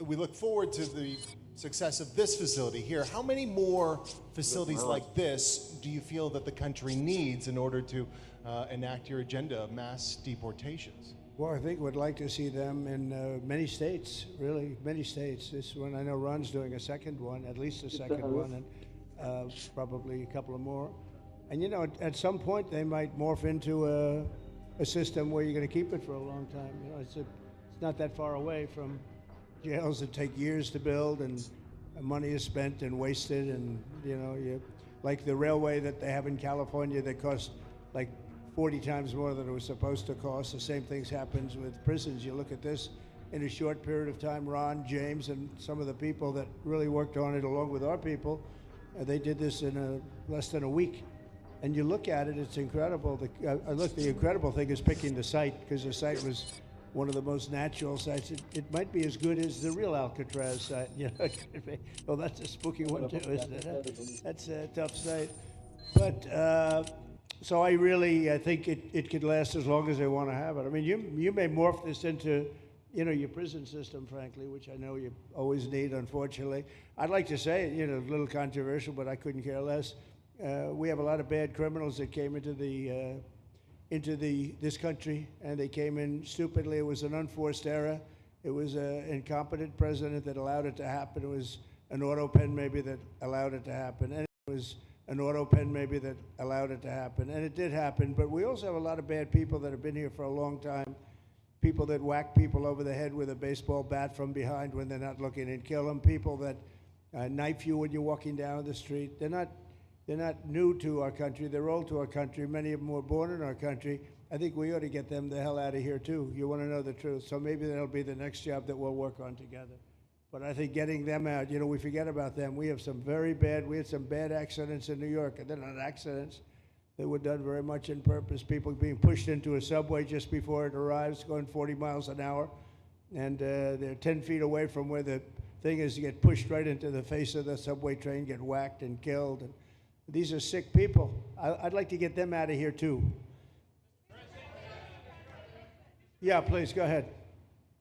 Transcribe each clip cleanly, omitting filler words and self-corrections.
we look forward to the success of this facility here. How many more facilities like this do you feel that the country needs in order to enact your agenda of mass deportations? Well, I think we'd like to see them in many states, really, many states. This one, I know Ron's doing a second one, at least a second one, and probably a couple of more. And you know, at some point they might morph into a system where you're going to keep it for a long time. You know, it's not that far away from jails that take years to build, and money is spent and wasted, and you know, like the railway that they have in California that costs like 40 times more than it was supposed to cost. The same things happens with prisons. You look at this in a short period of time. Ron, James, and some of the people that really worked on it along with our people, they did this in less than a week. And you look at it, it's incredible. The incredible thing is picking the site, because the site was one of the most natural sites. It might be as good as the real Alcatraz site. You know, well, that's a spooky one too, isn't it? That's a tough site. But so I think it could last as long as they want to have it. I mean, you may morph this into, you know, your prison system, frankly, which I know you always need, unfortunately. I'd like to say, you know, a little controversial, but I couldn't care less. We have a lot of bad criminals that came into this country, and they came in stupidly. It was an unforced error. It was an incompetent president that allowed it to happen. It was an auto pen maybe that allowed it to happen. And it was an auto pen maybe that allowed it to happen. And it did happen, but we also have a lot of bad people that have been here for a long time. People that whack people over the head with a baseball bat from behind when they're not looking and kill them. People that knife you when you're walking down the street. They're not new to our country. They're old to our country. Many of them were born in our country. I think we ought to get them the hell out of here too. You want to know the truth. So maybe that'll be the next job that we'll work on together. But I think getting them out, you know, we forget about them. We had some bad accidents in New York, and they're not accidents. They were done very much in purpose. People being pushed into a subway just before it arrives, going 40 miles an hour, and they're 10 feet away from where the thing is, to get pushed right into the face of the subway train, get whacked and killed. And these are sick people. I'd like to get them out of here too. Yeah, please, go ahead.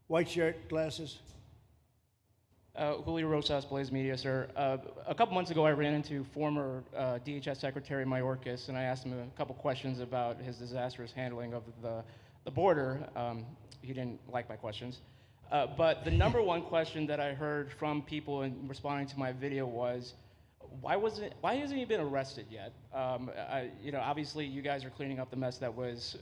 White shirt, glasses. Julio Rosas, Blaze Media, sir. A couple months ago, I ran into former DHS Secretary Mayorkas, and I asked him a couple questions about his disastrous handling of the border. He didn't like my questions. But the number one question that I heard from people in responding to my video was, why hasn't he been arrested yet? You know, obviously, you guys are cleaning up the mess that was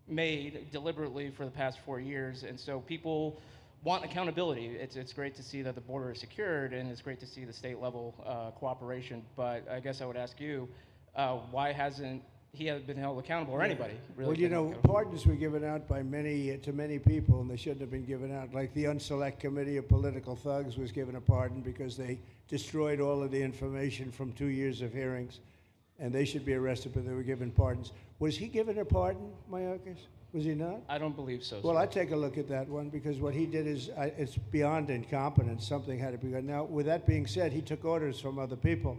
made deliberately for the past 4 years, and so people want accountability. It's great to see that the border is secured, and it's great to see the state level cooperation. But I guess I would ask you, why hasn't he been held accountable, or anybody really? Well, you know, pardons were given out by to many people, and they shouldn't have been given out. Like the Unselect Committee of Political Thugs was given a pardon because they destroyed all of the information from 2 years of hearings, and they should be arrested, but they were given pardons. Was he given a pardon, Mayorkas? Was he not? I don't believe so. Well, sir. I'd take a look at that one, because what he did is, it's beyond incompetence. Something had to be done. Now, with that being said, he took orders from other people,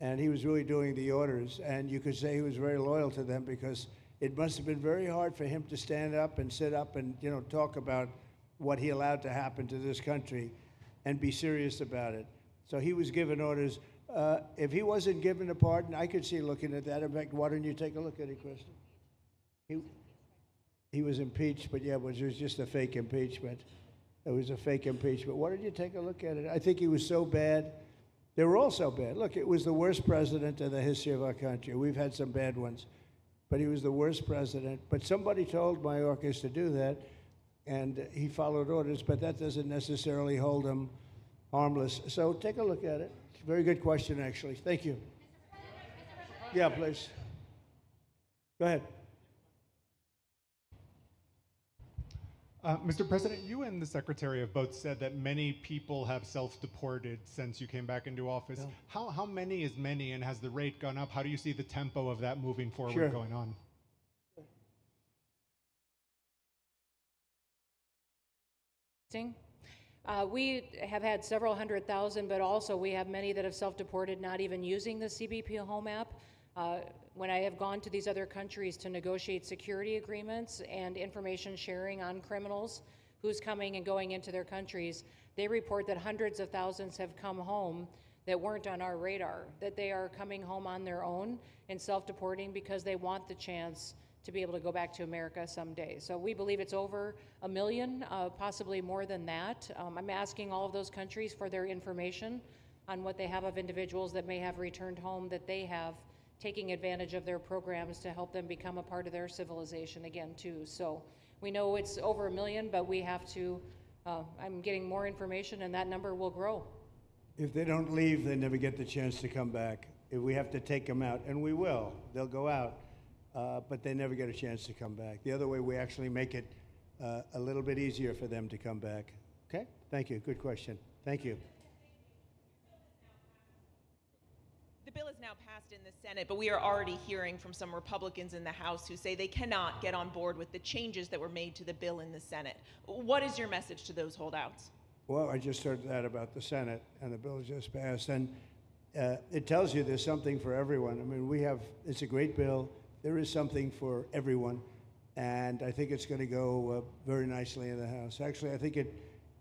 and he was really doing the orders. And you could say he was very loyal to them, because it must have been very hard for him to stand up and sit up and, you know, talk about what he allowed to happen to this country and be serious about it. So he was given orders. If he wasn't given a pardon, I could see looking at that. In fact, why don't you take a look at it, Kristen? He was impeached, but yeah, it was just a fake impeachment. It was a fake impeachment. Why don't you take a look at it? I think he was so bad. They were all so bad. Look, it was the worst president in the history of our country. We've had some bad ones, but he was the worst president. But somebody told Mayorkas to do that, and he followed orders, but that doesn't necessarily hold him harmless. So take a look at it. Very good question, actually. Thank you. Yeah, please. Go ahead. Mr. President, you and the Secretary have both said that many people have self-deported since you came back into office. Yeah. How many is many, and has the rate gone up? How do you see the tempo of that moving forward going on? We have had several 100,000, but also we have many that have self-deported, not even using the CBP Home app. When I have gone to these other countries to negotiate security agreements and information sharing on criminals, who's coming and going into their countries, they report that hundreds of thousands have come home that weren't on our radar, that they are coming home on their own and self-deporting because they want the chance to be able to go back to America someday. So we believe it's over 1 million, possibly more than that. I'm asking all of those countries for their information on what they have of individuals that may have returned home, that they have taking advantage of their programs to help them become a part of their civilization again too. So we know it's over 1 million, but we have to, I'm getting more information and that number will grow. If they don't leave, they never get the chance to come back. If we have to take them out, and we will, they'll go out, but they never get a chance to come back. The other way, we actually make it a little bit easier for them to come back. Okay? Thank you. Good question. Thank you. The bill is now passed in the Senate, but we are already hearing from some Republicans in the House who say they cannot get on board with the changes that were made to the bill in the Senate. What is your message to those holdouts? Well, I just heard that about the Senate, and the bill just passed, and it tells you there's something for everyone. I mean, it's a great bill. There is something for everyone, and I think it's going to go very nicely in the House. Actually, I think it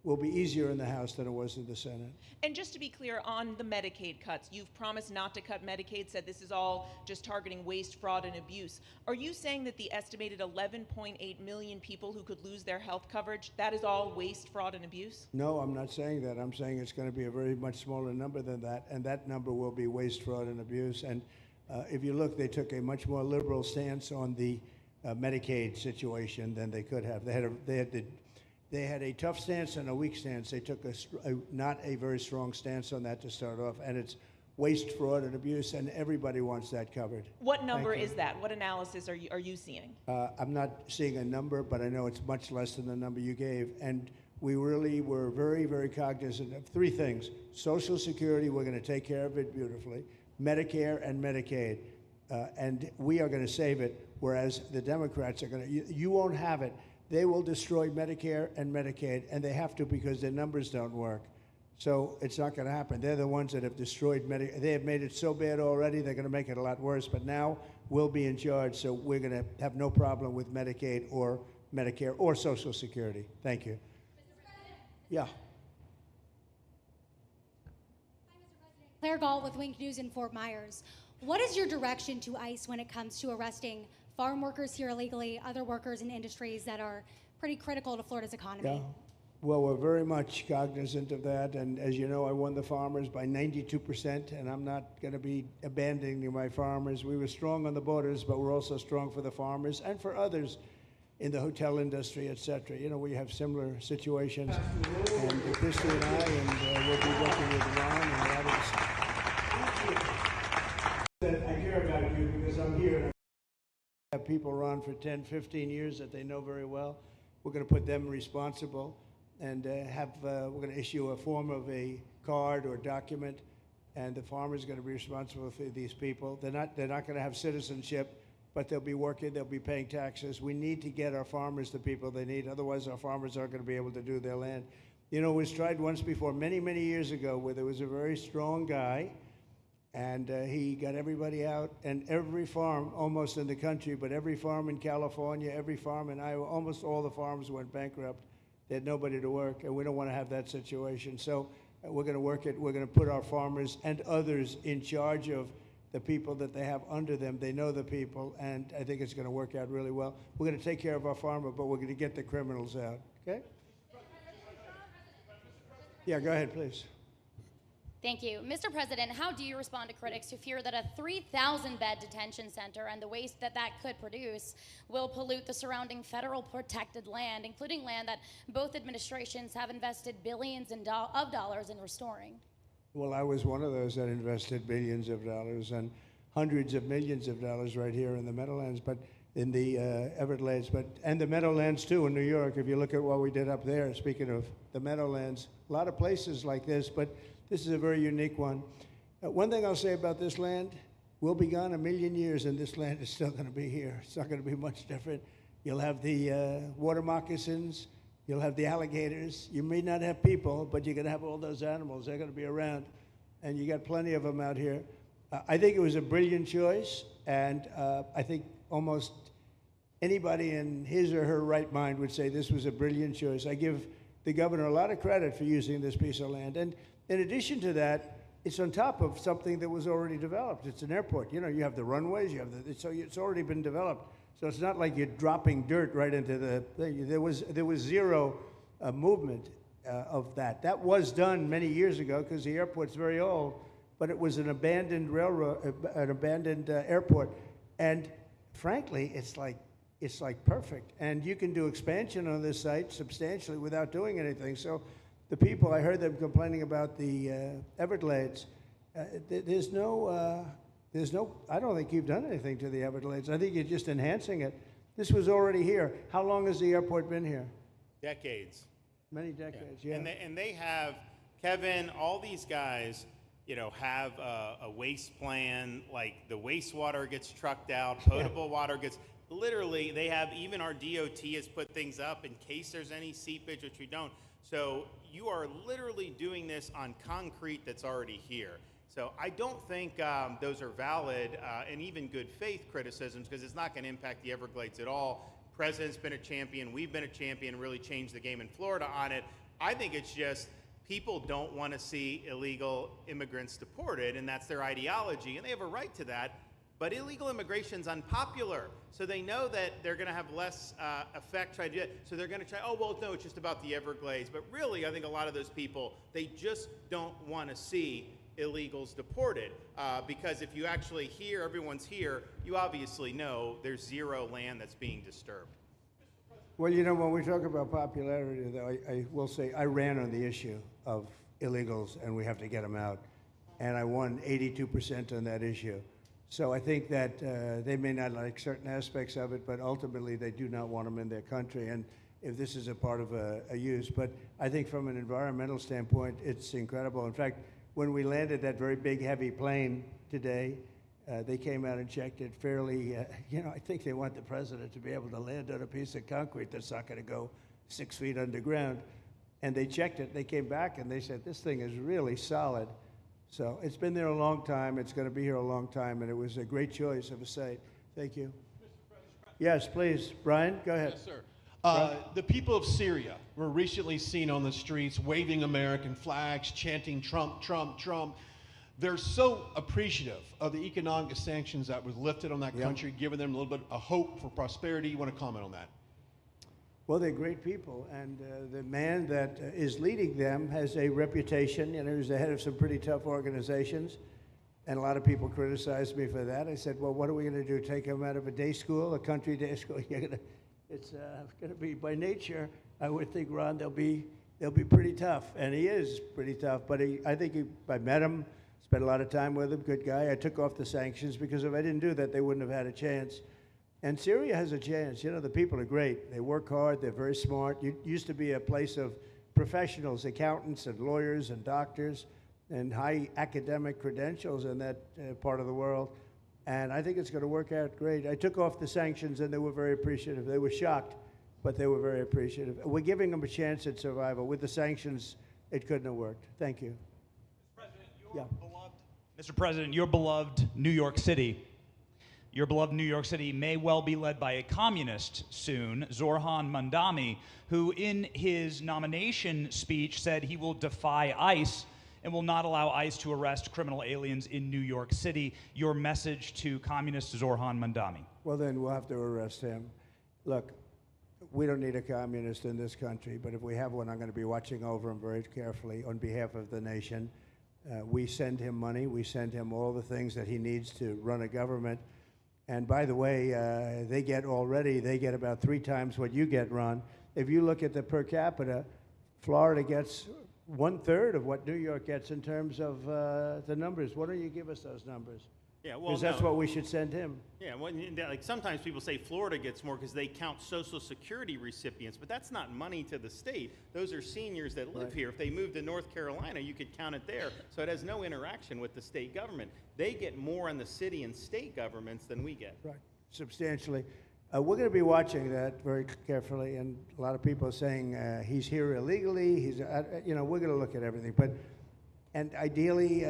will be easier in the House than it was in the Senate. And just to be clear, on the Medicaid cuts, you've promised not to cut Medicaid, said this is all just targeting waste, fraud, and abuse. Are you saying that the estimated 11.8 million people who could lose their health coverage, that is all waste, fraud, and abuse? No, I'm not saying that. I'm saying it's going to be a very much smaller number than that, and that number will be waste, fraud, and abuse. And if you look, they took a much more liberal stance on the Medicaid situation than they could have. They had a tough stance and a weak stance. They took not a very strong stance on that to start off, and it's waste, fraud, and abuse, and everybody wants that covered. What number is that? What analysis are you seeing? I'm not seeing a number, but I know it's much less than the number you gave, and we really were very, very cognizant of three things. Social Security, we're going to take care of it beautifully. Medicare and Medicaid, and we are going to save it, whereas the Democrats are going to, you won't have it. They will destroy Medicare and Medicaid, and they have to because their numbers don't work. So it's not going to happen. They're the ones that have destroyed Medicare. They have made it so bad already, they're going to make it a lot worse. But now we'll be in charge, so we're going to have no problem with Medicaid or Medicare or Social Security. Thank you. Yeah. Claire Gall with Wink News in Fort Myers. What is your direction to ICE when it comes to arresting farm workers here illegally, other workers in industries that are pretty critical to Florida's economy? Yeah. Well, we're very much cognizant of that, and as you know, I won the farmers by 92%, and I'm not going to be abandoning my farmers. We were strong on the borders, but we're also strong for the farmers and for others in the hotel industry, et cetera. You know, we have similar situations, and Christy and I, and we'll be working with Ron and the others. I care about you because I'm here. I have people around for 10, 15 years that they know very well. We're going to put them responsible, and we're going to issue a form of a card or document, and the farmer is going to be responsible for these people. They're not going to have citizenship, but they'll be working, they'll be paying taxes. We need to get our farmers the people they need, otherwise our farmers aren't going to be able to do their land. You know, it was tried once before, many, many years ago, where there was a very strong guy, and he got everybody out, and every farm almost in the country, but every farm in California, every farm in Iowa, almost all the farms went bankrupt. They had nobody to work, and we don't want to have that situation. So we're going to work it. We're going to put our farmers and others in charge of the people that they have under them. They know the people, and I think it's going to work out really well. We're going to take care of our farmer, but we're going to get the criminals out, okay? Yeah, go ahead, please. Thank you. Mr. President, how do you respond to critics who fear that a 3,000-bed detention center and the waste that could produce will pollute the surrounding federal protected land, including land that both administrations have invested billions of dollars in restoring? Well, I was one of those that invested billions of dollars and hundreds of millions of dollars right here in the Meadowlands, but in the Everglades, and the Meadowlands too in New York. If you look at what we did up there, speaking of the Meadowlands, a lot of places like this, but this is a very unique one. One thing I'll say about this land, we'll be gone 1 million years and this land is still going to be here. It's not going to be much different. You'll have the water moccasins, you'll have the alligators. You may not have people, but you're going to have all those animals. They're going to be around, and you got plenty of them out here. I think it was a brilliant choice, and I think almost anybody in his or her right mind would say this was a brilliant choice. I give the governor a lot of credit for using this piece of land. And in addition to that, it's on top of something that was already developed. It's an airport. You know, you have the runways, you have so it's already been developed. So it's not like you're dropping dirt right into the thing. There was zero movement of that. That was done many years ago because the airport's very old, but it was an abandoned railroad, an abandoned airport. And frankly, it's like perfect. And you can do expansion on this site substantially without doing anything. So the people, I heard them complaining about the Everglades. There's no, I don't think you've done anything to the Everglades. I think you're just enhancing it. This was already here. How long has the airport been here? Decades. Many decades, yeah. And they have, Kevin, all these guys, you know, have a waste plan, like the wastewater gets trucked out, potable water gets, literally, they have, even our DOT has put things up in case there's any seepage, which we don't. So you are literally doing this on concrete that's already here. So I don't think those are valid and even good faith criticisms, because it's not going to impact the Everglades at all. President's been a champion, we've been a champion, really changed the game in Florida on it. I think it's just people don't want to see illegal immigrants deported, and that's their ideology, and they have a right to that. But illegal immigration's unpopular, so they know that they're going to have less effect trying to do it. So they're going to try, oh, well, no, it's just about the Everglades. But really, I think a lot of those people, they just don't want to see illegals deported. Because if you actually hear, everyone's here, you obviously know there's zero land that's being disturbed. Well, you know, when we talk about popularity, though, I will say I ran on the issue of illegals, and we have to get them out. And I won 82% on that issue. So I think that they may not like certain aspects of it, but ultimately they do not want them in their country. And if this is a part of a use, but I think from an environmental standpoint, it's incredible. In fact, when we landed that very big, heavy plane today, they came out and checked it fairly. You know, I think they want the president to be able to land on a piece of concrete that's not going to go 6 feet underground. And they checked it. They came back and they said, this thing is really solid. So it's been there a long time. It's going to be here a long time, and it was a great choice of a site. Thank you. Yes, please. Brian, go ahead. Yes, sir. The people of Syria were recently seen on the streets waving American flags, chanting Trump, Trump, Trump. They're so appreciative of the economic sanctions that was lifted on that country, giving them a little bit of hope for prosperity. You want to comment on that? Well, they're great people, and the man that is leading them has a reputation. You know, he was the head of some pretty tough organizations, and a lot of people criticized me for that. I said, well, what are we going to do, take him out of a day school, a country day school? It's going to be, by nature, I would think, Ron, they'll be pretty tough, and he is pretty tough, but I think I met him, spent a lot of time with him, good guy. I took off the sanctions because if I didn't do that, they wouldn't have had a chance. And Syria has a chance. You know, the people are great. They work hard. They're very smart. It used to be a place of professionals, accountants and lawyers and doctors and high academic credentials in that part of the world. And I think it's going to work out great. I took off the sanctions, and they were very appreciative. They were shocked, but they were very appreciative. We're giving them a chance at survival. With the sanctions, it couldn't have worked. Thank you. Mr. President, your beloved New York City. Your beloved New York City may well be led by a communist soon, Zoran Mandami, who in his nomination speech said he will defy ICE and will not allow ICE to arrest criminal aliens in New York City. Your message to communist Zoran Mandami. Well, then we'll have to arrest him. Look, we don't need a communist in this country, but if we have one, I'm going to be watching over him very carefully on behalf of the nation. We send him money. We send him all the things that he needs to run a government. And by the way, they get about 3 times what you get, Ron. If you look at the per capita, Florida gets 1/3 of what New York gets in terms of the numbers. Why don't you give us those numbers? Yeah, well, because that's what we should send him. Yeah, well, like sometimes people say Florida gets more because they count Social Security recipients, but that's not money to the state. Those are seniors that live here. If they moved to North Carolina, you could count it there. So it has no interaction with the state government. They get more on the city and state governments than we get. Right, substantially. We're going to be watching that very carefully, and a lot of people are saying he's here illegally. You know, we're going to look at everything, and ideally.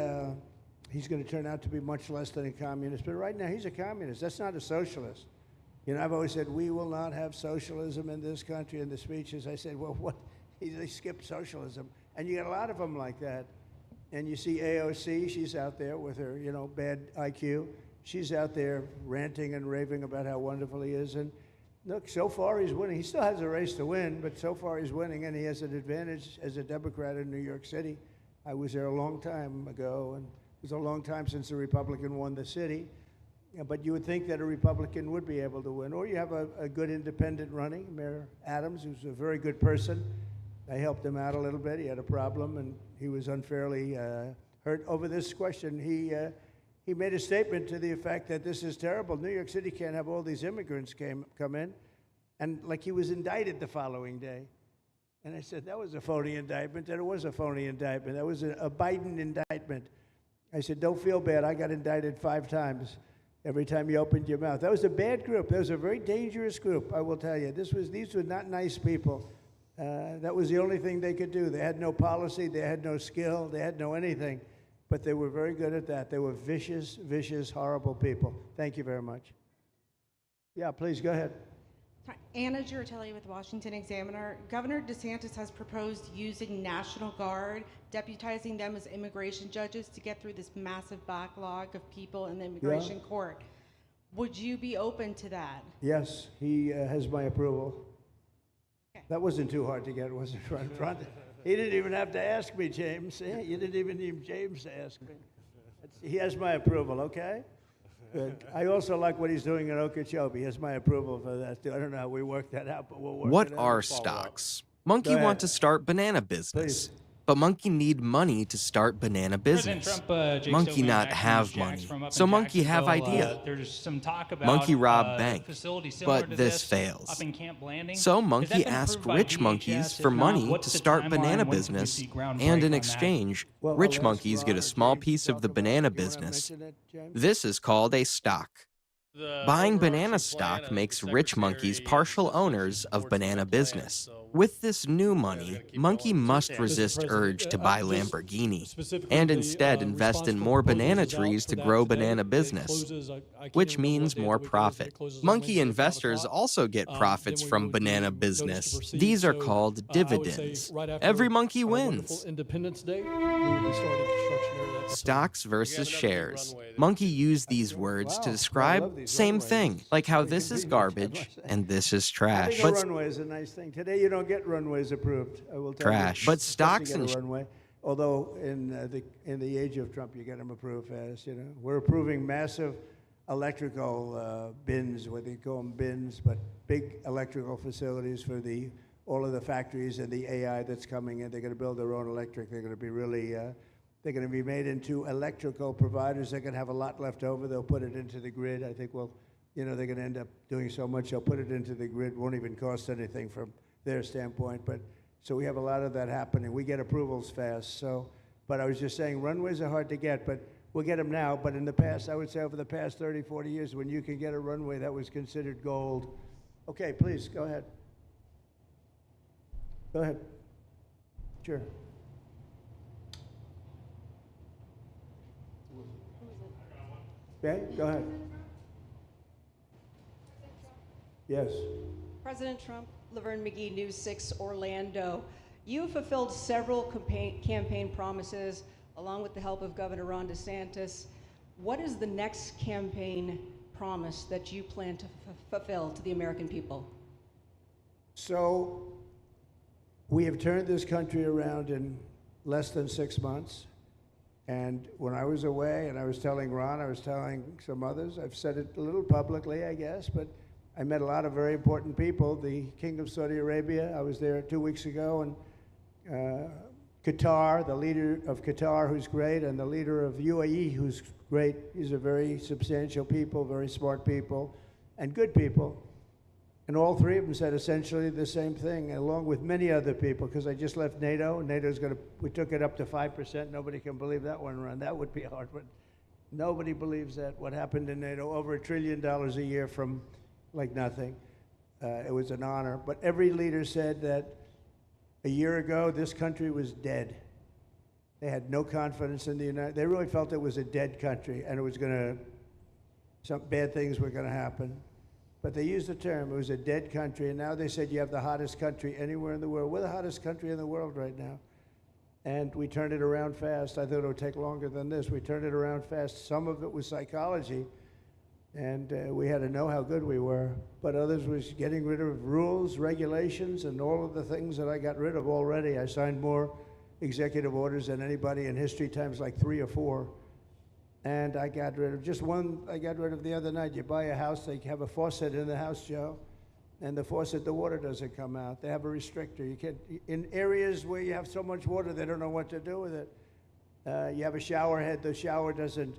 He's going to turn out to be much less than a communist. But right now, he's a communist. That's not a socialist. You know, I've always said, we will not have socialism in this country. In the speeches, I said, well, what? They skip socialism. And you got a lot of them like that. And you see AOC, she's out there with her, bad IQ. She's out there ranting and raving about how wonderful he is. And look, so far he's winning. He still has a race to win, but so far he's winning, and he has an advantage as a Democrat in New York City. I was there a long time ago, and it was a long time since a Republican won the city. But you would think that a Republican would be able to win. Or you have a good independent running, Mayor Adams, who's a very good person. I helped him out a little bit. He had a problem, and he was unfairly hurt over this question. He made a statement to the effect that this is terrible. New York City can't have all these immigrants come in. And like he was indicted the following day. And I said, that was a phony indictment. And it was a phony indictment. That was a Biden indictment. I said, don't feel bad. I got indicted 5 times every time you opened your mouth. That was a bad group. That was a very dangerous group, I will tell you. These were not nice people. That was the only thing they could do. They had no policy, they had no skill, they had no anything. But they were very good at that. They were vicious, vicious, horrible people. Thank you very much. Yeah, please go ahead. Anna Giratelli with Washington Examiner. Governor DeSantis has proposed using National Guard, deputizing them as immigration judges to get through this massive backlog of people in the immigration court. Would you be open to that? Yes, he has my approval. Okay. That wasn't too hard to get, was it, front? He didn't even have to ask me, James. You didn't even need James to ask me. He has my approval, okay? Good. I also like what he's doing in Okeechobee. He has my approval for that, too. I don't know how we work that out, but we'll work What it out. are stocks? Monkey want to start banana business. Please. But Monkey need money to start banana business. Trump, Jake Monkey Stillman, not Maximus have Jax money. from up So in Monkey have Jacksonville, idea. There's some talk about Monkey rob bank, facility similar but to this fails. up in Camp Landing. So Has that Monkey been asked approved by rich DHS? monkeys If for not, money what's to the start timeline? banana When could we business, see groundbreak and in on that? exchange, Well, rich I'll ask monkeys get Ron a or small James to piece of talk the about banana it. You wanna business. mention it, James? This is called a stock. Buying banana stock makes rich monkeys partial owners of banana business. With this new money, Monkey must resist urge to buy Lamborghini and instead invest in more banana trees to grow banana business, which means more profit. Monkey investors also get profits from banana business. These are called dividends. Every monkey wins. Independence Day, we will be starting construction area of that facility. Stocks versus shares. Monkey used these words to describe same thing, like how this is garbage and this is trash. Having a But runway is a nice thing. Today you don't get runways approved, I will tell Trash. you. But Just to stocks get and a runway. Although in the age of Trump, you get them approved fast. We're approving massive electrical bins, what they call them bins, but big electrical facilities for all of the factories and the AI that's coming in. They're going to build their own electric. They're going to be really. They're going to be made into electrical providers. They're going to have a lot left over. They'll put it into the grid. I think they're going to end up doing so much. They'll put it into the grid. Won't even cost anything from their standpoint. But so we have a lot of that happening. We get approvals fast. But I was just saying, runways are hard to get, but we'll get them now. But in the past, I would say over the past 30, 40 years, when you can get a runway, that was considered gold. Okay, please, go ahead. Go ahead. Sure. Okay, go ahead. Yes. President Trump, Laverne McGee, News 6 Orlando. You have fulfilled several campaign promises along with the help of Governor Ron DeSantis. What is the next campaign promise that you plan to fulfill to the American people? So we have turned this country around in less than 6 months. And when I was away, and I was telling Ron, I was telling some others, I've said it a little publicly, I guess, but I met a lot of very important people. The King of Saudi Arabia, I was there 2 weeks ago, and Qatar, the leader of Qatar, who's great, and the leader of UAE, who's great. These are very substantial people, very smart people, and good people. And all three of them said essentially the same thing, along with many other people, because I just left NATO. NATO's we took it up to 5%. Nobody can believe that one run. That would be hard, but nobody believes that. What happened in NATO, over $1 trillion a year from like nothing. It was an honor. But every leader said that a year ago, this country was dead. They had no confidence in the United States. They really felt it was a dead country, and it was some bad things were going to happen. but they used the term, it was a dead country, and now they said you have the hottest country anywhere in the world. We're the hottest country in the world right now. And we turned it around fast. I thought it would take longer than this. We turned it around fast. Some of it was psychology, and we had to know how good we were. But others was getting rid of rules, regulations, and all of the things that I got rid of already. I signed more executive orders than anybody in history, times like 3 or 4. And I got rid of just one. I got rid of the other night. You buy a house, they have a faucet in the house, Joe, and the faucet, the water doesn't come out. They have a restrictor. You can't, in areas where you have so much water, they don't know what to do with it. You have a shower head, the shower doesn't,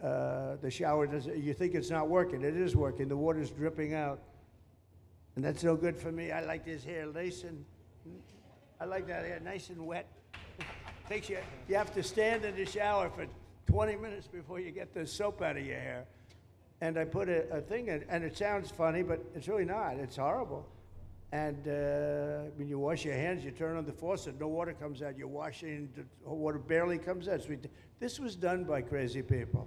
you think it's not working. It is working. The water's dripping out. And that's no good for me. I like this hair nice and, I like that hair nice and wet. Takes you, you have to stand in the shower for 20 minutes before you get the soap out of your hair. And I put a thing in, and it sounds funny, but it's really not. It's horrible. And when you wash your hands, you turn on the faucet, no water comes out. You're washing, the water barely comes out. This was done by crazy people.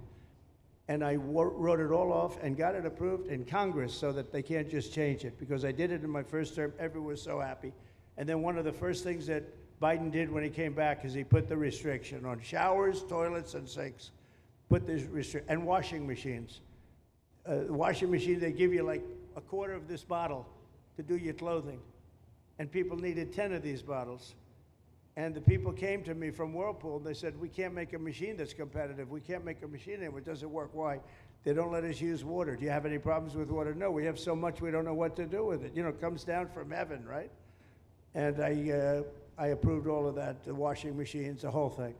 And I wrote it all off and got it approved in Congress so that they can't just change it, because I did it in my first term. Everyone was so happy. And then one of the first things that Biden did when he came back is he put the restriction on showers, toilets, and sinks. Put this restriction, and washing machines. Washing machine, they give you like a quarter of this bottle to do your clothing. And people needed 10 of these bottles. And the people came to me from Whirlpool, and they said, we can't make a machine that's competitive. We can't make a machine anymore. It doesn't work. Why? They don't let us use water. Do you have any problems with water? No, we have so much we don't know what to do with it. You know, it comes down from heaven, right? And I approved all of that, the washing machines, the whole thing.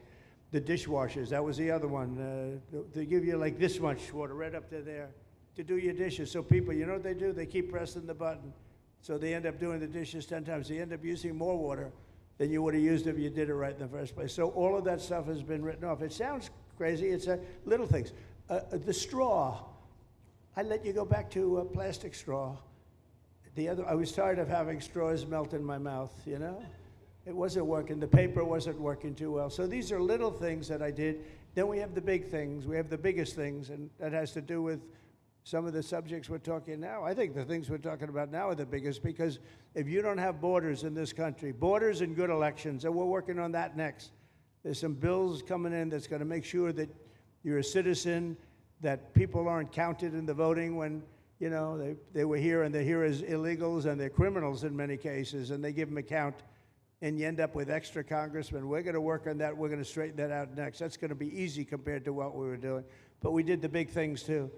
The dishwashers, that was the other one. They give you like this much water right up to there to do your dishes. So people, you know what they do? They keep pressing the button. So they end up doing the dishes 10 times. They end up using more water than you would have used if you did it right in the first place. So all of that stuff has been written off. It sounds crazy. It's little things. The straw, I let you go back to a plastic straw. I was tired of having straws melt in my mouth, you know? It wasn't working. The paper wasn't working too well. So these are little things that I did. Then we have the big things. We have the biggest things, and that has to do with some of the subjects we're talking now. I think the things we're talking about now are the biggest, because if you don't have borders in this country, borders and good elections, and we're working on that next. There's some bills coming in that's going to make sure that you're a citizen, that people aren't counted in the voting when, you know, they were here and they're here as illegals and they're criminals in many cases, and they give them a count, and you end up with extra congressmen. We're going to work on that. We're going to straighten that out next. That's going to be easy compared to what we were doing. But we did the big things too.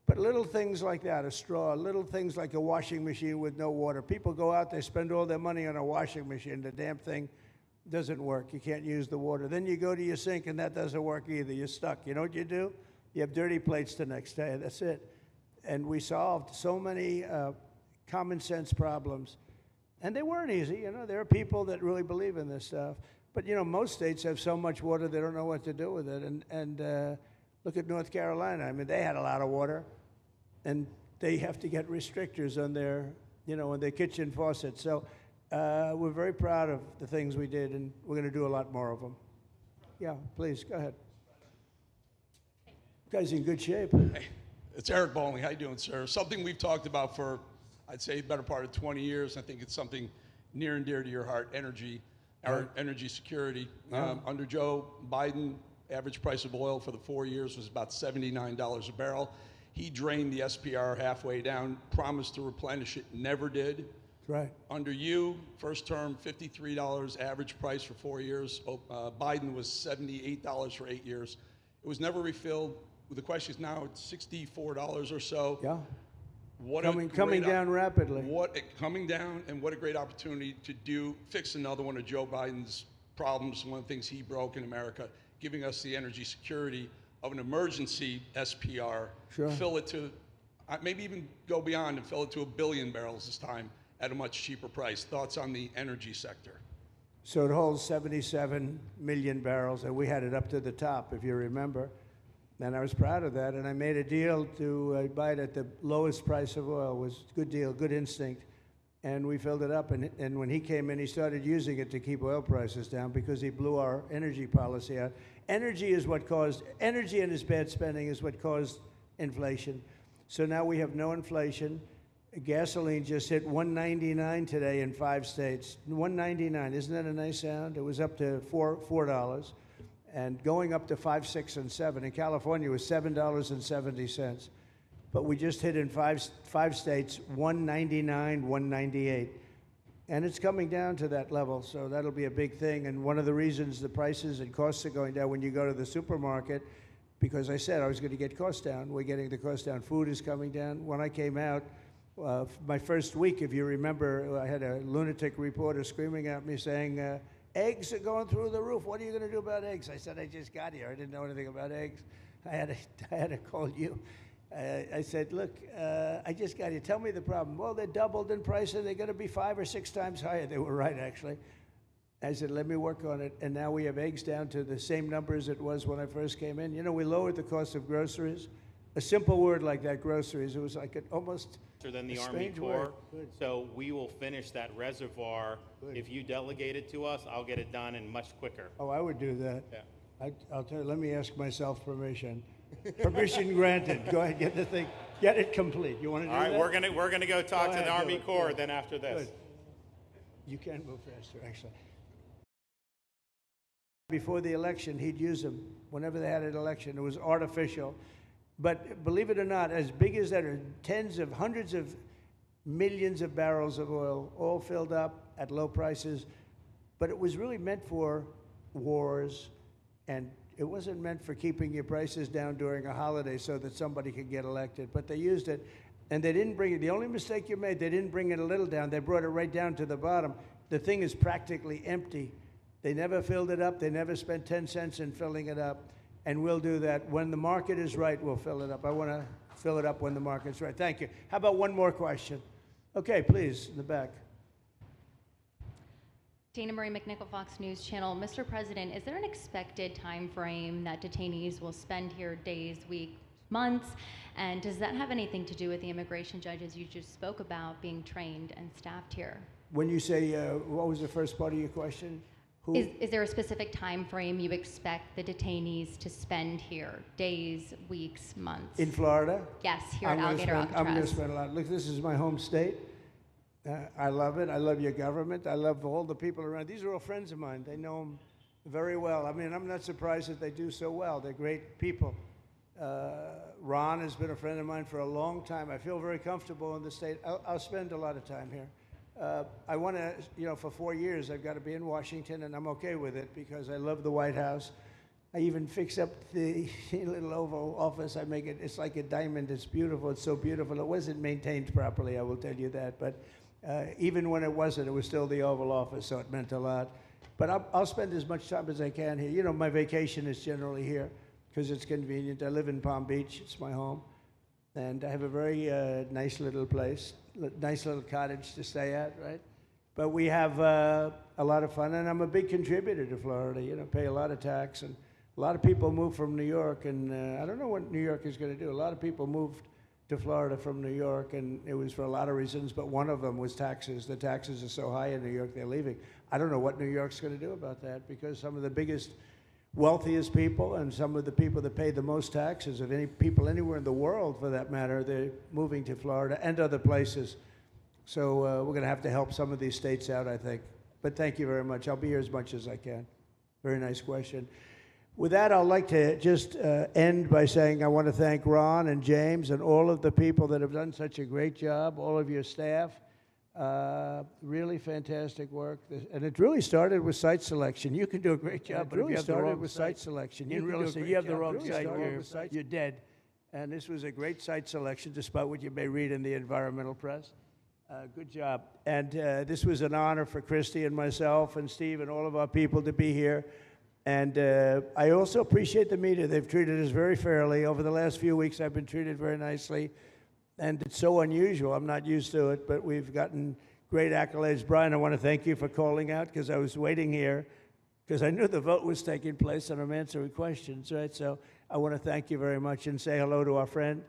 But little things like that, a straw, little things like a washing machine with no water. People go out, they spend all their money on a washing machine. The damn thing doesn't work. You can't use the water. Then you go to your sink and that doesn't work either. You're stuck. You know what you do? You have dirty plates the next day. That's it. And we solved so many common sense problems. And they weren't easy. You know, there are people that really believe in this stuff. But, you know, most states have so much water they don't know what to do with it. And look at North Carolina. I mean, they had a lot of water. And they have to get restrictors on their, you know, on their kitchen faucets. So we're very proud of the things we did, and we're going to do a lot more of them. Yeah, please, go ahead. You guys in good shape. Hey, it's Eric Bowling. How you doing, sir? Something we've talked about for, I'd say, the better part of 20 years. I think it's something near and dear to your heart, energy, our energy security. Yeah. Under Joe Biden, average price of oil for the 4 years was about $79 a barrel. He drained the SPR halfway down, promised to replenish it, never did. That's right. Under you, first term, $53 average price for 4 years. Biden was $78 for 8 years. It was never refilled. The question is now it's $64 or so. Yeah. What coming down rapidly. Coming down, and what a great opportunity to fix another one of Joe Biden's problems, one of the things he broke in America, giving us the energy security of an emergency SPR, Sure. fill it to, maybe even go beyond and fill it to 1 billion barrels this time at a much cheaper price. Thoughts on the energy sector? So it holds 77 million barrels, and we had it up to the top, if you remember. And I was proud of that, and I made a deal to buy it at the lowest price of oil. It was a good deal, good instinct. And we filled it up, and when he came in, he started using it to keep oil prices down because he blew our energy policy out. Energy and his bad spending is what caused inflation. So now we have no inflation. Gasoline just hit 199 today in 5 states. 199, isn't that a nice sound? It was up to $4, and going up to 5, 6, and 7. In California, it was $7.70. But we just hit in five states 199, 198. And it's coming down to that level, so that'll be a big thing. And one of the reasons the prices and costs are going down when you go to the supermarket, because I said I was going to get costs down. We're getting the cost down. Food is coming down. When I came out, my first week, if you remember, I had a lunatic reporter screaming at me saying, eggs are going through the roof. What are you going to do about eggs? I said, I just got here. I didn't know anything about eggs. I had to call you. I said, look, I just got here. Tell me the problem. Well, they're doubled in price, and they're going to be 5 or 6 times higher. They were right, actually. I said, let me work on it. And now we have eggs down to the same numbers it was when I first came in. You know, we lowered the cost of groceries. A simple word like that, groceries, it was like an almost than the a Army strange Corps. word. So we will finish that reservoir. If you delegate it to us, I'll get it done and much quicker. Oh, I would do that. Yeah. I'll tell you, let me ask myself permission. Permission granted. Go ahead, get the thing, get it complete. You want to do All right, that? we're gonna go talk Go to ahead, the do Army it. Corps Good. then after this. Good. You can move faster, actually. Before the election, he'd use them whenever they had an election. It was artificial. But believe it or not, as big as that are hundreds of millions of barrels of oil, all filled up at low prices. But it was really meant for wars, and it wasn't meant for keeping your prices down during a holiday so that somebody could get elected. But they used it, and they didn't bring it. The only mistake you made, they didn't bring it a little down. They brought it right down to the bottom. The thing is practically empty. They never filled it up. They never spent 10 cents in filling it up. And we'll do that. When the market is right, we'll fill it up. I want to fill it up when the market's right. Thank you. How about one more question? Okay, please, in the back. Dana Marie McNichol, Fox News Channel. Mr. President, is there an expected time frame that detainees will spend here, days, weeks, months? And does that have anything to do with the immigration judges you just spoke about being trained and staffed here? When you say, what was the first part of your question? Is there a specific time frame you expect the detainees to spend here? Days, weeks, months? In Florida? Yes, here at Alligator I'm going to Alcatraz. spend a lot. Look, this is my home state. I love it. I love your government. I love all the people around. These are all friends of mine. They know them very well. I mean, I'm not surprised that they do so well. They're great people. Ron has been a friend of mine for a long time. I feel very comfortable in the state. I'll spend a lot of time here. I want to, for 4 years, I've got to be in Washington, and I'm okay with it because I love the White House. I even fix up the little Oval Office. I make it, it's like a diamond. It's beautiful. It's so beautiful. It wasn't maintained properly, I will tell you that. But even when it wasn't, it was still the Oval Office, so it meant a lot. But I'll spend as much time as I can here. You know, my vacation is generally here because it's convenient. I live in Palm Beach. It's my home. And I have a very nice little place, nice little cottage to stay at, right? But we have a lot of fun, and I'm a big contributor to Florida, pay a lot of tax. And a lot of people move from New York, and I don't know what New York is going to do. A lot of people moved to Florida from New York, and it was for a lot of reasons, but one of them was taxes. The taxes are so high in New York, they're leaving. I don't know what New York's going to do about that, because some of the biggest wealthiest people and some of the people that pay the most taxes of any people anywhere in the world, for that matter, they're moving to Florida and other places. So we're going to have to help some of these states out, I think. But thank you very much. I'll be here as much as I can. Very nice question. With that, I'd like to just end by saying I want to thank Ron and James and all of the people that have done such a great job, all of your staff. Really fantastic work. And it really started with site selection. You can do a great job, but if you have the wrong site selection, in real estate, you have the wrong site, you're dead. And this was a great site selection, despite what you may read in the environmental press. Good job. And this was an honor for Christy and myself and Steve and all of our people to be here. And I also appreciate the media. They've treated us very fairly. Over the last few weeks, I've been treated very nicely. And it's so unusual. I'm not used to it, but we've gotten great accolades. Brian, I want to thank you for calling out, because I was waiting here because I knew the vote was taking place and I'm answering questions, right? So I want to thank you very much and say hello to our friend.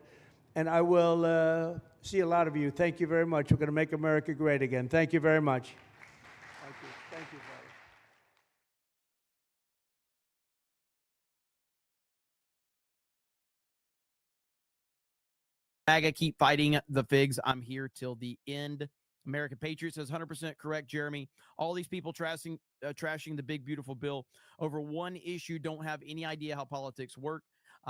And I will see a lot of you. Thank you very much. We're going to make America great again. Thank you very much. Thank you. Thank you. MAGA, keep fighting the figs. I'm here till the end. American Patriot says 100% correct, Jeremy. All these people trashing the big, beautiful bill over one issue don't have any idea how politics work.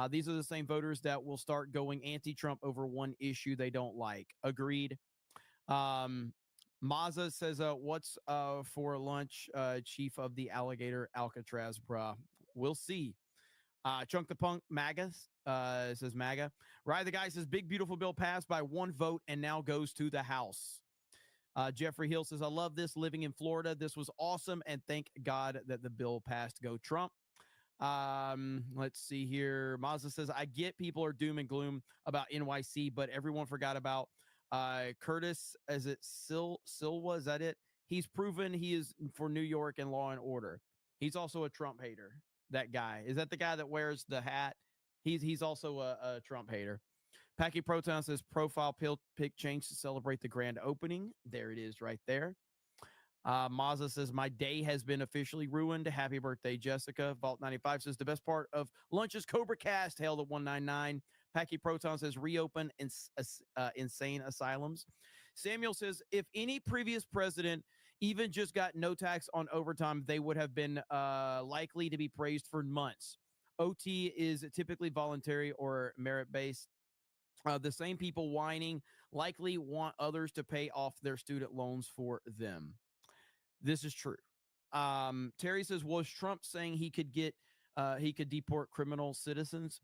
These are the same voters that will start going anti-Trump over one issue they don't like. Agreed. Maza says, what's for lunch, chief of the alligator Alcatraz, bruh? We'll see. Chunk the Punk MAGA says MAGA. Rye the Guy says, big, beautiful bill passed by one vote and now goes to the House. Jeffrey Hill says, I love this living in Florida. This was awesome, and thank God that the bill passed. Go Trump. Let's see here. Mazda says, I get people are doom and gloom about NYC, but everyone forgot about Curtis. Is it Silva? Is that it? He's proven he is for New York and law and order. He's also a Trump hater. That guy. Is that the guy that wears the hat? He's also a Trump hater. Packy Proton says profile pic change to celebrate the grand opening. There it is right there. Mazda says, my day has been officially ruined. Happy birthday, Jessica. Vault 95 says, the best part of lunch is Cobra Cast, hailed at 199. Packy Proton says, reopen insane asylums. Samuel says, if any previous president even just got no tax on overtime, they would have been likely to be praised for months. OT is typically voluntary or merit-based. The same people whining likely want others to pay off their student loans for them. This is true. Terry says, was Trump saying he could deport criminal citizens?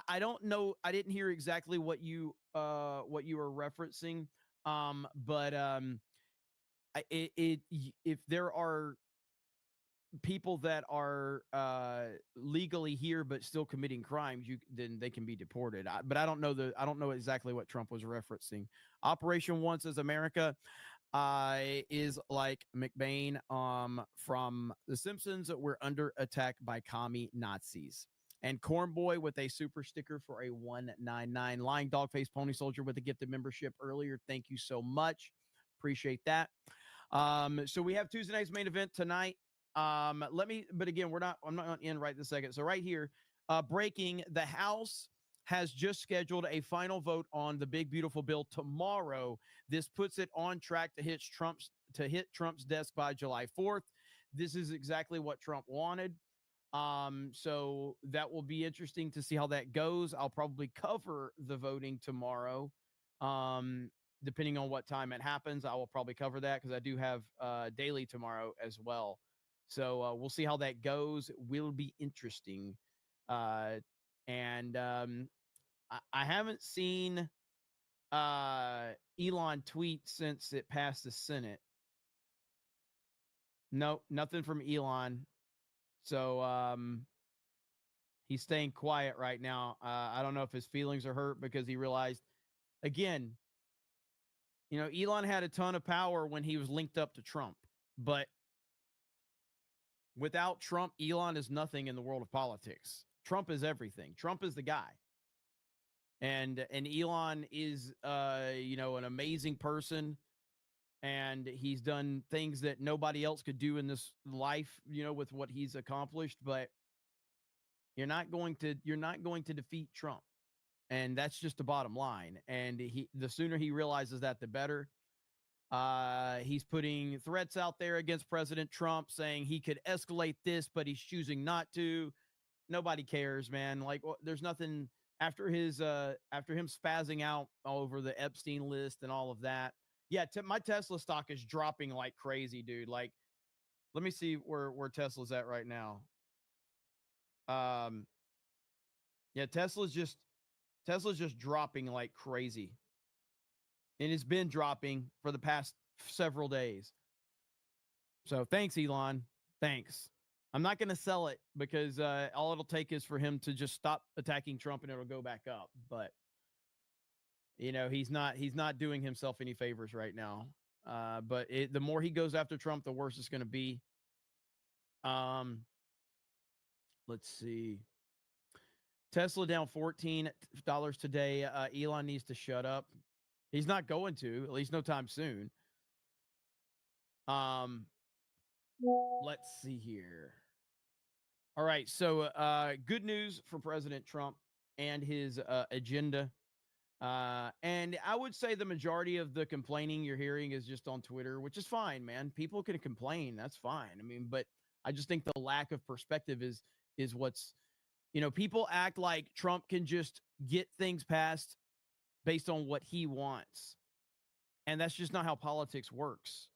I don't know. I didn't hear exactly what you were referencing. If there are people that are legally here but still committing crimes, then they can be deported. But I don't know exactly what Trump was referencing. Operation One says America is like McBain from The Simpsons. We're under attack by commie Nazis. And Cornboy with a super sticker for a 199. Lying Dogface Pony Soldier with a gifted membership earlier. Thank you so much. Appreciate that. So we have Tuesday night's main event tonight. But again, I'm not going to end right this second. So right here, breaking, the House has just scheduled a final vote on the big, beautiful bill tomorrow. This puts it on track to hit Trump's desk by July 4th. This is exactly what Trump wanted. So that will be interesting to see how that goes. I'll probably cover the voting tomorrow. Depending on what time it happens, I will probably cover that because I do have daily tomorrow as well. So we'll see how that goes. It will be interesting. I haven't seen Elon tweet since it passed the Senate. No, nothing from Elon. So he's staying quiet right now. I don't know if his feelings are hurt because he realized, again, Elon had a ton of power when he was linked up to Trump. But without Trump, Elon is nothing in the world of politics. Trump is everything. Trump is the guy. And Elon is an amazing person, and he's done things that nobody else could do in this life, with what he's accomplished, but you're not going to defeat Trump. And that's just the bottom line. And the sooner he realizes that, the better. He's putting threats out there against President Trump, saying he could escalate this, but he's choosing not to. Nobody cares, man. Like, there's nothing after him spazzing out all over the Epstein list and all of that. Yeah, my Tesla stock is dropping like crazy, dude. Like, let me see where Tesla's at right now. Yeah, Tesla's just dropping like crazy. And it's been dropping for the past several days. So thanks, Elon. Thanks. I'm not going to sell it because all it'll take is for him to just stop attacking Trump and it'll go back up. But he's not doing himself any favors right now. But the more he goes after Trump, the worse it's going to be. Let's see. Tesla down $14 today. Elon needs to shut up. He's not going to, at least no time soon. Let's see here. All right, so good news for President Trump and his agenda. And I would say the majority of the complaining you're hearing is just on Twitter, which is fine, man. People can complain. That's fine. I mean, but I just think the lack of perspective is what's, people act like Trump can just get things passed based on what he wants. And that's just not how politics works.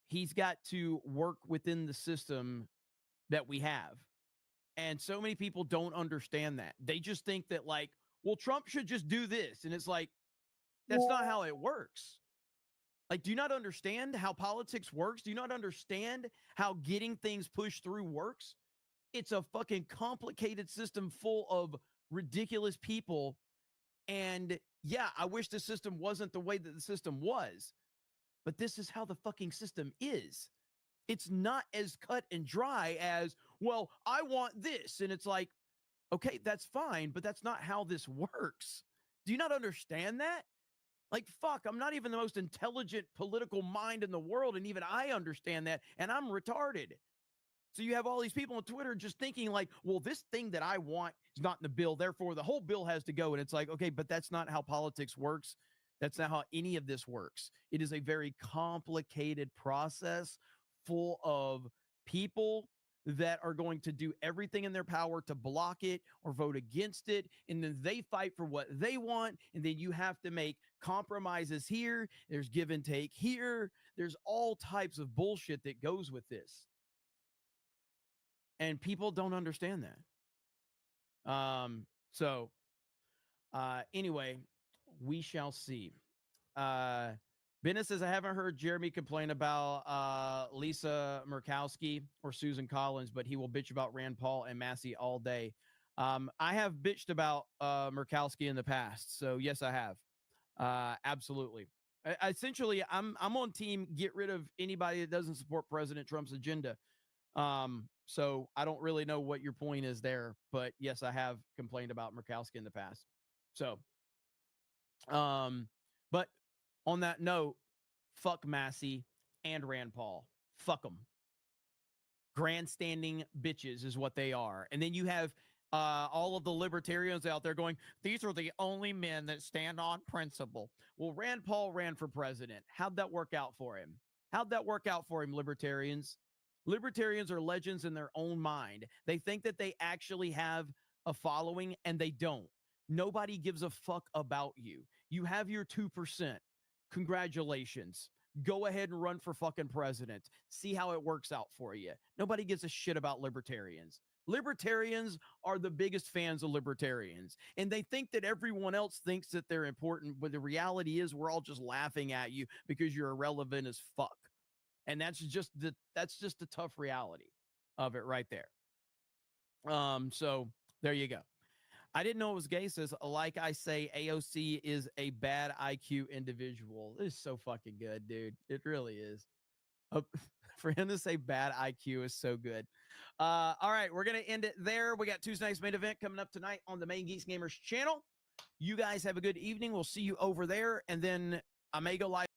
He's got to work within the system that we have. And so many people don't understand that. They just think that, like, well, Trump should just do this. And it's like, that's not how it works. Like, do you not understand how politics works? Do you not understand how getting things pushed through works? It's a fucking complicated system full of ridiculous people. And yeah, I wish the system wasn't the way that the system was, but this is how the fucking system is. It's not as cut and dry as, well, I want this. And it's like, okay, that's fine, but that's not how this works. Do you not understand that? Like, fuck, I'm not even the most intelligent political mind in the world, and even I understand that, and I'm retarded. So you have all these people on Twitter just thinking like, well, this thing that I want is not in the bill, therefore the whole bill has to go. And it's like, okay, but that's not how politics works. That's not how any of this works. It is a very complicated process full of people that are going to do everything in their power to block it or vote against it. And then they fight for what they want. And then you have to make compromises here. There's give and take here. There's all types of bullshit that goes with this. And people don't understand that. Anyway, we shall see. Bennett says, I haven't heard Jeremy complain about Lisa Murkowski or Susan Collins, but he will bitch about Rand Paul and Massey all day. I have bitched about Murkowski in the past. So yes, I have. Absolutely. Essentially, I'm on team get rid of anybody that doesn't support President Trump's agenda. So I don't really know what your point is there, but yes, I have complained about Murkowski in the past. So, but on that note, fuck Massey and Rand Paul. Fuck them. Grandstanding bitches is what they are. And then you have all of the libertarians out there going, these are the only men that stand on principle. Well, Rand Paul ran for president. How'd that work out for him? How'd that work out for him, libertarians? Libertarians are legends in their own mind. They think that they actually have a following, and they don't. Nobody gives a fuck about you. You have your 2%. Congratulations. Go ahead and run for fucking president. See how it works out for you. Nobody gives a shit about libertarians. Libertarians are the biggest fans of libertarians, and they think that everyone else thinks that they're important, but the reality is we're all just laughing at you because you're irrelevant as fuck. And that's just the tough reality of it right there. So there you go. I didn't know it was gay. Says, like I say, AOC is a bad IQ individual. This is so fucking good, dude. It really is. For him to say bad IQ is so good. All right, we're going to end it there. We got Tuesday night's main event coming up tonight on the Main Geeks Gamers channel. You guys have a good evening. We'll see you over there. And then I may go live.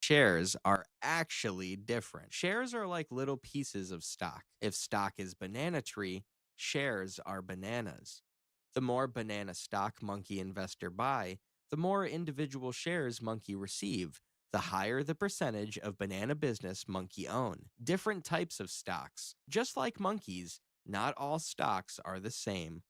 Shares are actually different. Shares are like little pieces of stock. If stock is banana tree, shares are bananas. The more banana stock Monkey investor buy, the more individual shares Monkey receive, the higher the percentage of banana business Monkey own. Different types of stocks. Just like monkeys, not all stocks are the same.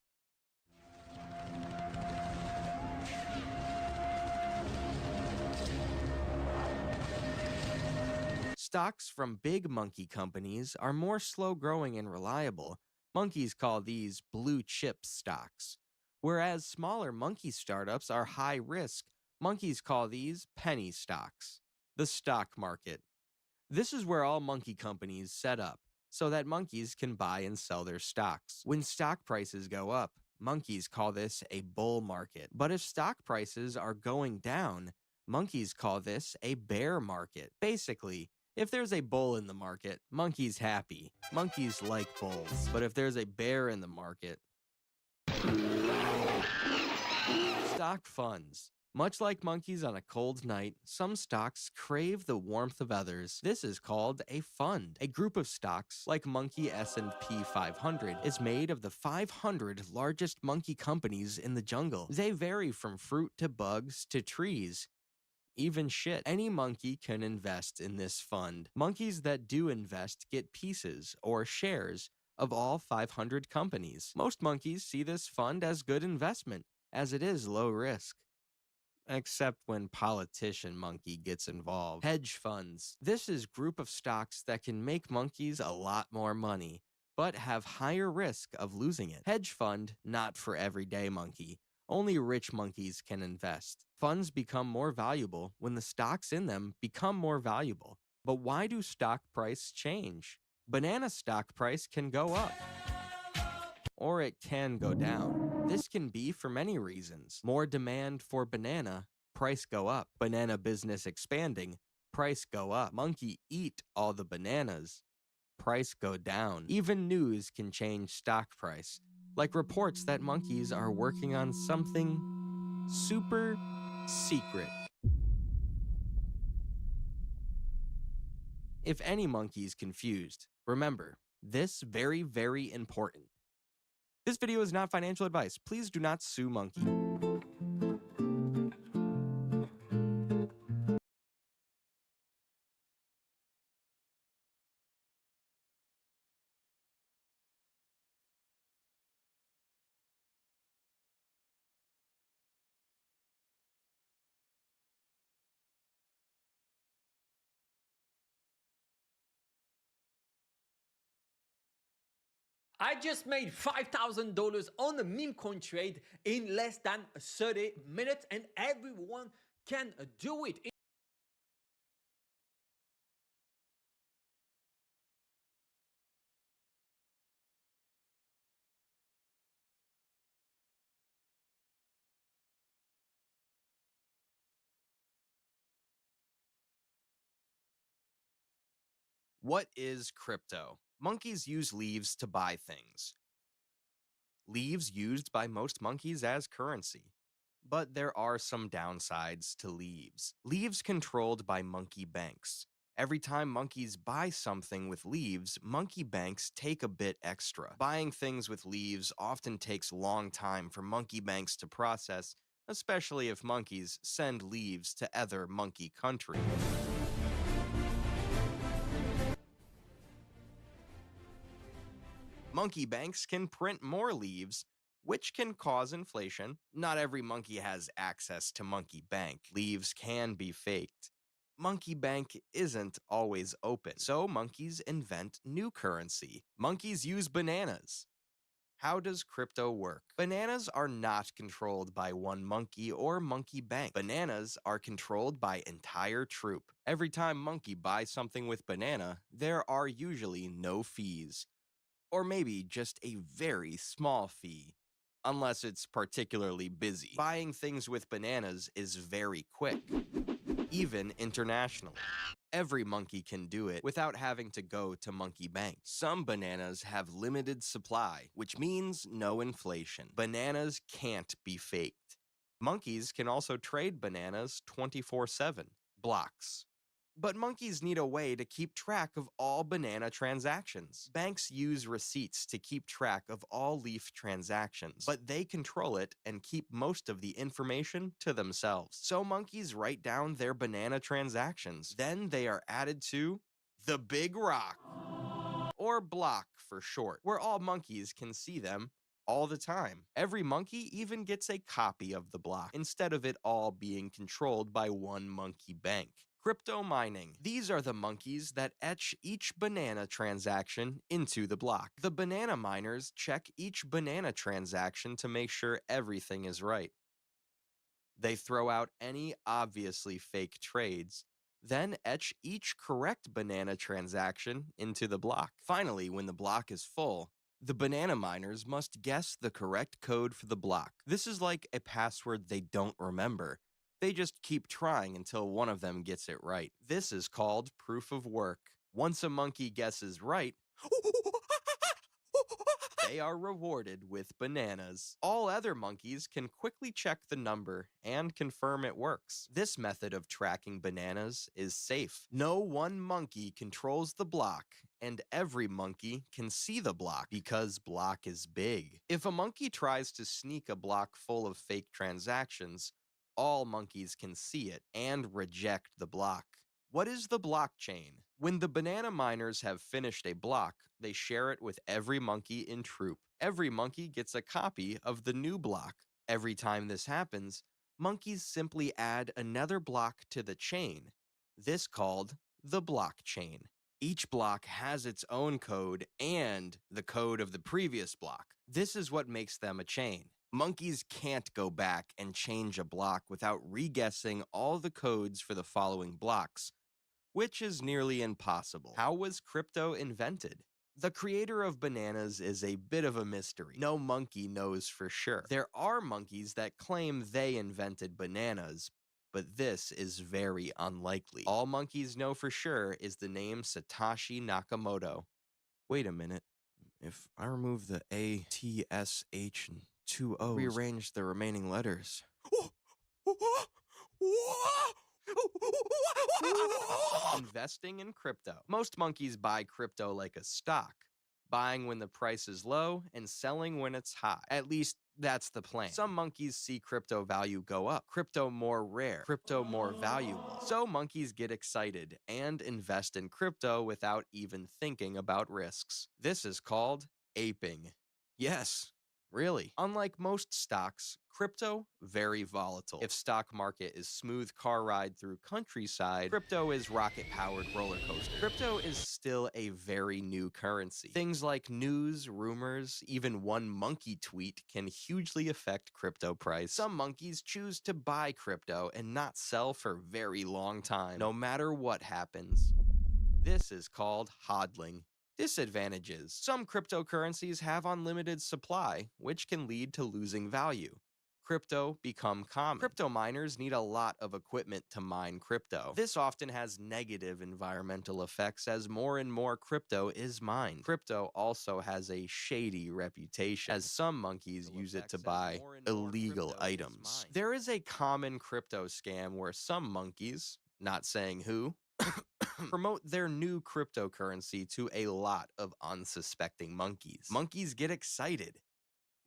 Stocks from big monkey companies are more slow-growing and reliable. Monkeys call these blue-chip stocks. Whereas smaller monkey startups are high-risk, monkeys call these penny stocks. The stock market. This is where all monkey companies set up, so that monkeys can buy and sell their stocks. When stock prices go up, monkeys call this a bull market. But if stock prices are going down, monkeys call this a bear market. Basically, if there's a bull in the market, monkeys happy. Monkeys like bulls. But if there's a bear in the market... Stock funds. Much like monkeys on a cold night, some stocks crave the warmth of others. This is called a fund. A group of stocks, like Monkey S&P 500, is made of the 500 largest monkey companies in the jungle. They vary from fruit to bugs to trees. Even shit. Any monkey can invest in this fund. Monkeys that do invest get pieces or shares of all 500 companies. Most monkeys see this fund as good investment, as it is low risk. Except when politician monkey gets involved. Hedge funds. This is group of stocks that can make monkeys a lot more money, but have higher risk of losing it. Hedge fund, not for everyday monkey. Only rich monkeys can invest. Funds become more valuable when the stocks in them become more valuable. But why do stock price change? Banana stock price can go up, or it can go down. This can be for many reasons. More demand for banana, price go up. Banana business expanding, price go up. Monkey eat all the bananas, price go down. Even news can change stock price, like reports that monkeys are working on something super secret. If any monkey's confused, remember, this very, very important. This video is not financial advice. Please do not sue Monkey. I just made $5,000 on a meme coin trade in less than 30 minutes, and everyone can do it. What is crypto? Monkeys use leaves to buy things. Leaves used by most monkeys as currency. But there are some downsides to leaves. Leaves controlled by monkey banks. Every time monkeys buy something with leaves, monkey banks take a bit extra. Buying things with leaves often takes a long time for monkey banks to process, especially if monkeys send leaves to other monkey countries. Monkey banks can print more leaves, which can cause inflation. Not every monkey has access to monkey bank. Leaves can be faked. Monkey bank isn't always open, so monkeys invent new currency. Monkeys use bananas. How does crypto work? Bananas are not controlled by one monkey or monkey bank. Bananas are controlled by entire troop. Every time monkey buys something with banana, there are usually no fees. Or maybe just a very small fee, unless it's particularly busy. Buying things with bananas is very quick, even internationally. Every monkey can do it without having to go to monkey bank. Some bananas have limited supply, which means no inflation. Bananas can't be faked. Monkeys can also trade bananas 24/7, blocks. But monkeys need a way to keep track of all banana transactions. Banks use receipts to keep track of all leaf transactions, but they control it and keep most of the information to themselves. So monkeys write down their banana transactions. Then they are added to the Big Rock, or block for short, where all monkeys can see them all the time. Every monkey even gets a copy of the block, instead of it all being controlled by one monkey bank. Crypto mining. These are the monkeys that etch each banana transaction into the block. The banana miners check each banana transaction to make sure everything is right. They throw out any obviously fake trades, then etch each correct banana transaction into the block. Finally, when the block is full, the banana miners must guess the correct code for the block. This is like a password they don't remember. They just keep trying until one of them gets it right. This is called proof of work. Once a monkey guesses right, they are rewarded with bananas. All other monkeys can quickly check the number and confirm it works. This method of tracking bananas is safe. No one monkey controls the block, and every monkey can see the block because block is big. If a monkey tries to sneak a block full of fake transactions, all monkeys can see it and reject the block. What is the blockchain? When the banana miners have finished a block, they share it with every monkey in troop. Every monkey gets a copy of the new block. Every time this happens, monkeys simply add another block to the chain. This called the blockchain. Each block has its own code and the code of the previous block. This is what makes them a chain. Monkeys can't go back and change a block without re-guessing all the codes for the following blocks, which is nearly impossible. How was crypto invented? The creator of bananas is a bit of a mystery. No monkey knows for sure. There are monkeys that claim they invented bananas, but this is very unlikely. All monkeys know for sure is the name Satoshi Nakamoto. Wait a minute. If I remove the A, T, S, H, and 2 O's, rearrange the remaining letters. Investing in crypto. Most monkeys buy crypto like a stock, buying when the price is low and selling when it's high. At least that's the plan. Some monkeys see crypto value go up, crypto more rare, crypto more valuable. So monkeys get excited and invest in crypto without even thinking about risks. This is called aping. Yes. Really. Unlike most stocks, crypto, very volatile. If stock market is smooth car ride through countryside, crypto is rocket-powered roller coaster. Crypto is still a very new currency. Things like news, rumors, even one monkey tweet can hugely affect crypto price. Some monkeys choose to buy crypto and not sell for very long time, no matter what happens. This is called hodling. Disadvantages. Some cryptocurrencies have unlimited supply, which can lead to losing value. Crypto become common. Crypto miners need a lot of equipment to mine crypto. This often has negative environmental effects as more and more crypto is mined. Crypto also has a shady reputation, as some monkeys use it to buy illegal items. There is a common crypto scam where some monkeys, not saying who, promote their new cryptocurrency to a lot of unsuspecting monkeys. Monkeys get excited.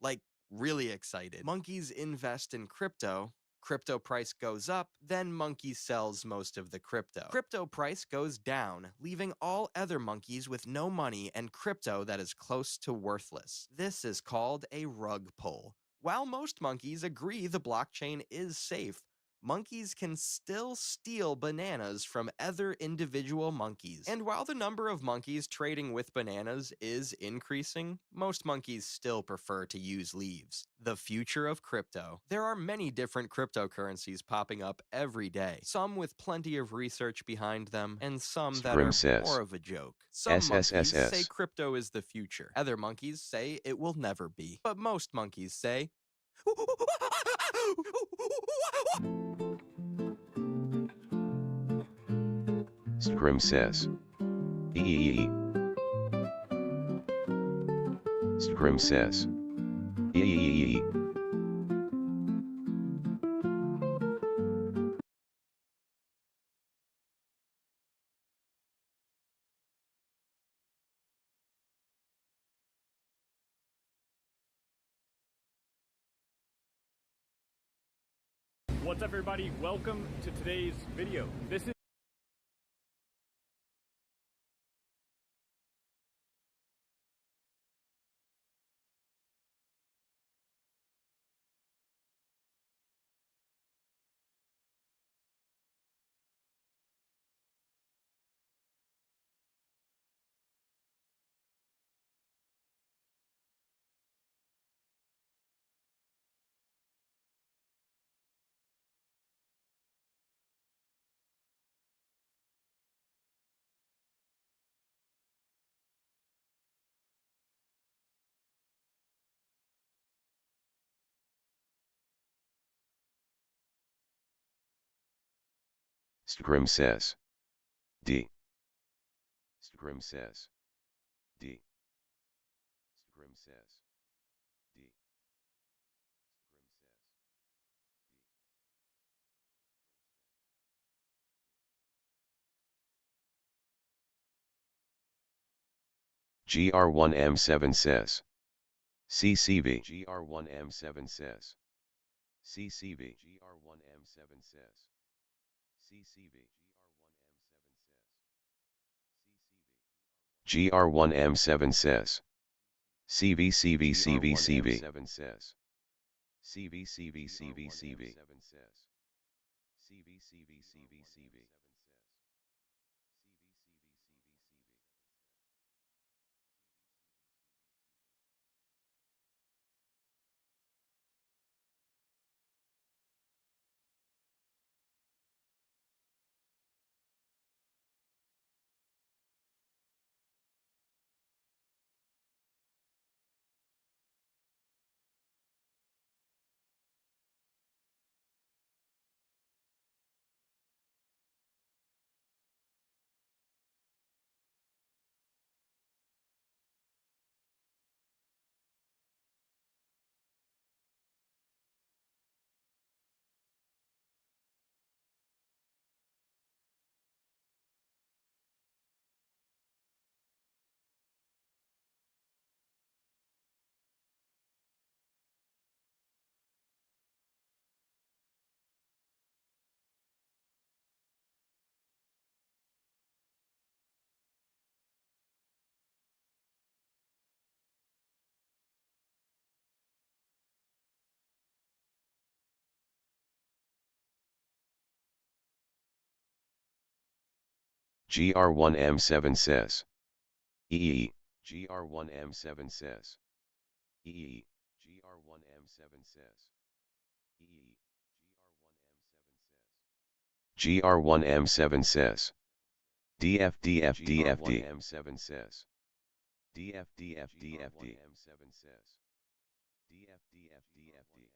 Like, really excited. Monkeys invest in crypto. Crypto price goes up, then monkey sells most of the crypto. Crypto price goes down, leaving all other monkeys with no money and crypto that is close to worthless. This is called a rug pull. While most monkeys agree the blockchain is safe, monkeys can still steal bananas from other individual monkeys. And while the number of monkeys trading with bananas is increasing, most monkeys still prefer to use leaves. The future of crypto. There are many different cryptocurrencies popping up every day, some with plenty of research behind them, and some that are more of a joke. Some monkeys say crypto is the future. Other monkeys say it will never be. But most monkeys say, Scrim says. Eee. Scrim says. Eee. What's up, everybody? Welcome to today's video. This is Scrim says. D. Scrim says. D. Scrim says. GR1M7 says. CCV. GR1M7 says. CCV. GR1M7 says. CCV. GR1M7 says. CVCVCVCV. says. CVCVCVCV. GR1M7 says. EE. GR1M7 says. EE. GR1M7 says. EE. GR1M7 says. DFDFDFD. GR1M7 says. DFDFDFD. DFDFDFD.